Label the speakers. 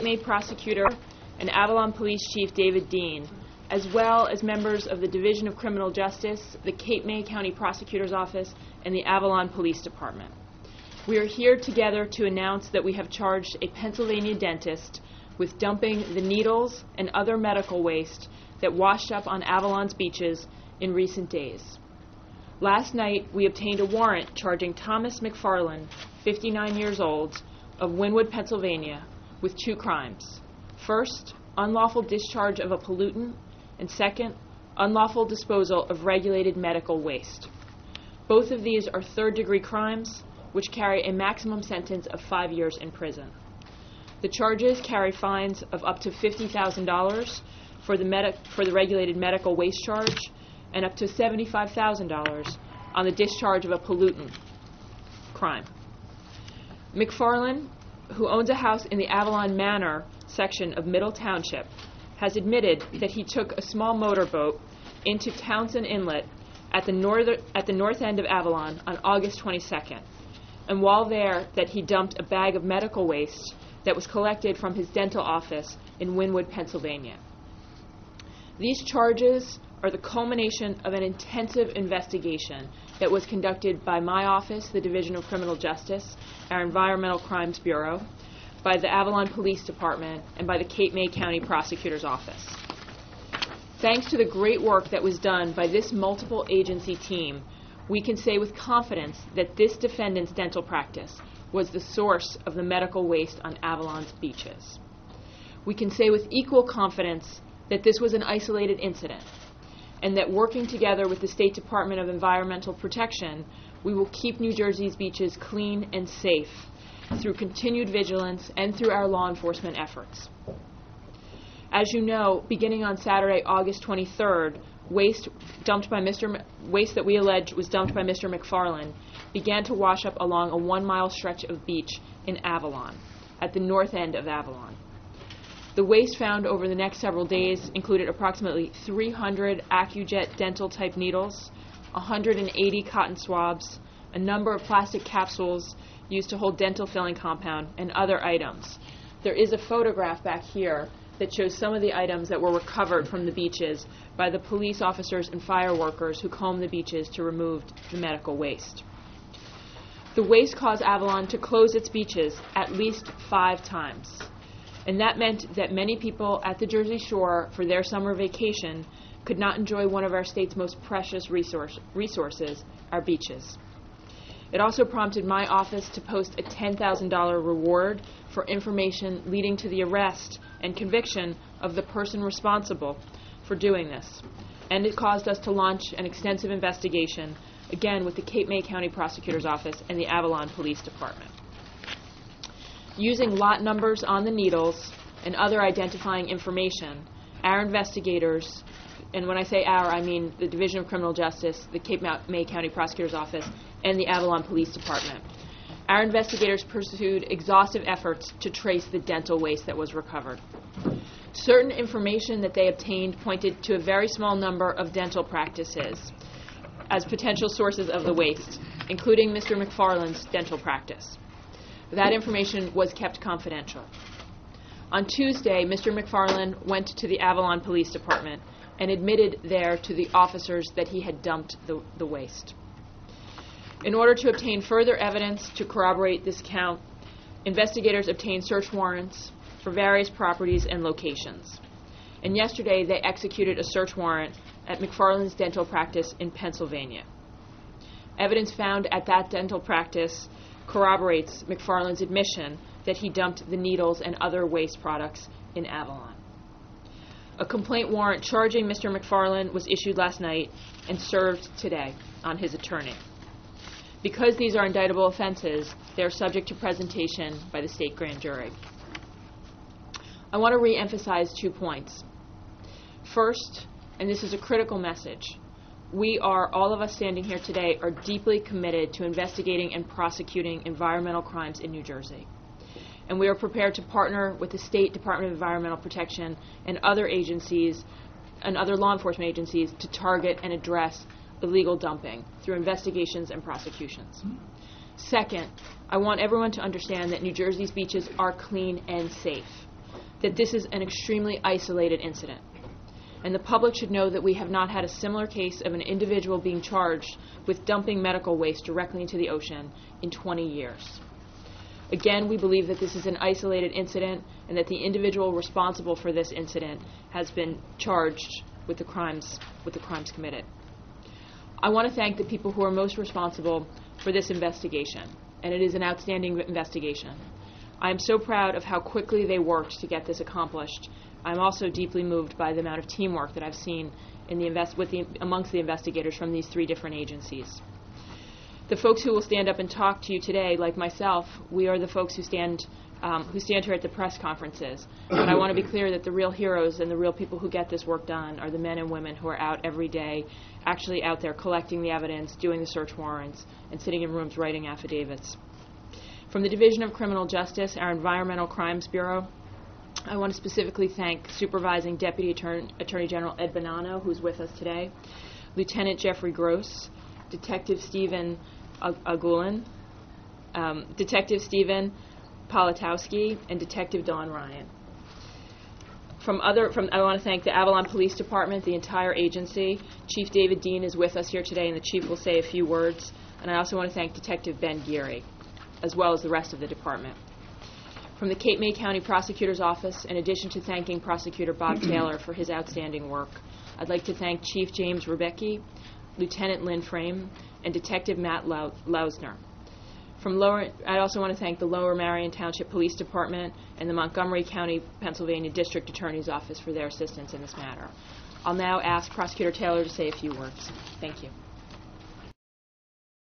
Speaker 1: May prosecutor and Avalon Police Chief David Dean, as well as members of the Division of Criminal Justice, the Cape May County Prosecutor's Office, and the Avalon Police Department. We are here together to announce that we have charged a Pennsylvania dentist with dumping the needles and other medical waste that washed up on Avalon's beaches in recent days. Last night, we obtained a warrant charging Thomas McFarland, 59 years old, of Wynwood, Pennsylvania, with 2 crimes. First, unlawful discharge of a pollutant, and second, unlawful disposal of regulated medical waste. Both of these are third-degree crimes, which carry a maximum sentence of 5 years in prison. The charges carry fines of up to $50,000 for the regulated medical waste charge and up to $75,000 on the discharge of a pollutant crime. McFarland, who owns a house in the Avalon Manor section of Middle Township, has admitted that he took a small motorboat into Townsend Inlet at the north end of Avalon on August 22nd, and while there that he dumped a bag of medical waste that was collected from his dental office in Wynwood, Pennsylvania. These charges are the culmination of an intensive investigation that was conducted by my office, the Division of Criminal Justice, our Environmental Crimes Bureau, by the Avalon Police Department, and by the Cape May County Prosecutor's Office. Thanks to the great work that was done by this multiple agency team, we can say with confidence that this defendant's dental practice was the source of the medical waste on Avalon's beaches. We can say with equal confidence that this was an isolated incident, and that working together with the State Department of Environmental Protection, we will keep New Jersey's beaches clean and safe through continued vigilance and through our law enforcement efforts. As you know, beginning on Saturday, August 23rd, waste that we allege was dumped by Mr. McFarland began to wash up along a 1-mile stretch of beach in Avalon, at the north end of Avalon. The waste found over the next several days included approximately 300 AccuJet dental-type needles, 180 cotton swabs, a number of plastic capsules used to hold dental filling compound, and other items. There is a photograph back here that shows some of the items that were recovered from the beaches by the police officers and fire workers who combed the beaches to remove the medical waste. The waste caused Avalon to close its beaches at least 5 times. And that meant that many people at the Jersey Shore for their summer vacation could not enjoy one of our state's most precious resources, our beaches. It also prompted my office to post a $10,000 reward for information leading to the arrest and conviction of the person responsible for doing this. And it caused us to launch an extensive investigation, again with the Cape May County Prosecutor's Office and the Avalon Police Department. Using lot numbers on the needles and other identifying information, our investigators, and when I say our, I mean the Division of Criminal Justice, the Cape May County Prosecutor's Office, and the Avalon Police Department, our investigators pursued exhaustive efforts to trace the dental waste that was recovered. Certain information that they obtained pointed to a very small number of dental practices as potential sources of the waste, including Mr. McFarland's dental practice. That information was kept confidential. On Tuesday, Mr. McFarland went to the Avalon Police Department and admitted there to the officers that he had dumped the waste. In order to obtain further evidence to corroborate this count, investigators obtained search warrants for various properties and locations. And yesterday, they executed a search warrant at McFarland's dental practice in Pennsylvania. Evidence found at that dental practice corroborates McFarland's admission that he dumped the needles and other waste products in Avalon. A complaint warrant charging Mr. McFarland was issued last night and served today on his attorney. Because these are indictable offenses, they are subject to presentation by the state grand jury. I want to re-emphasize 2 points. First, and this is a critical message, all of us standing here today, are deeply committed to investigating and prosecuting environmental crimes in New Jersey. And we are prepared to partner with the State Department of Environmental Protection and other agencies and other law enforcement agencies to target and address illegal dumping through investigations and prosecutions. Second, I want everyone to understand that New Jersey's beaches are clean and safe. that this is an extremely isolated incident. And the public should know that we have not had a similar case of an individual being charged with dumping medical waste directly into the ocean in 20 years. Again, we believe that this is an isolated incident and that the individual responsible for this incident has been charged with the crimes committed. I want to thank the people who are most responsible for this investigation, and it is an outstanding investigation. I am so proud of how quickly they worked to get this accomplished. I'm also deeply moved by the amount of teamwork that I've seen amongst the investigators from these 3 different agencies. The folks who will stand up and talk to you today, like myself, we are the folks who stand here at the press conferences. But I want to be clear that the real heroes and the real people who get this work done are the men and women who are out every day, actually out there collecting the evidence, doing the search warrants, and sitting in rooms writing affidavits. From the Division of Criminal Justice, our Environmental Crimes Bureau, I want to specifically thank Supervising Deputy Attorney General Ed Bonanno, who's with us today, Lieutenant Jeffrey Gross, Detective Stephen Agulin, Detective Stephen Politowski, and Detective Dawn Ryan. I want to thank the Avalon Police Department, the entire agency. Chief David Dean is with us here today, and the Chief will say a few words. And I also want to thank Detective Ben Geary, as well as the rest of the department. From the Cape May County Prosecutor's Office, in addition to thanking Prosecutor Bob Taylor for his outstanding work, I'd like to thank Chief James Rebecki, Lieutenant Lynn Frame, and Detective Matt Lausner. I also want to thank the Lower Marion Township Police Department and the Montgomery County, Pennsylvania District Attorney's Office for their assistance in this matter. I'll now ask Prosecutor Taylor to say a few words. Thank you.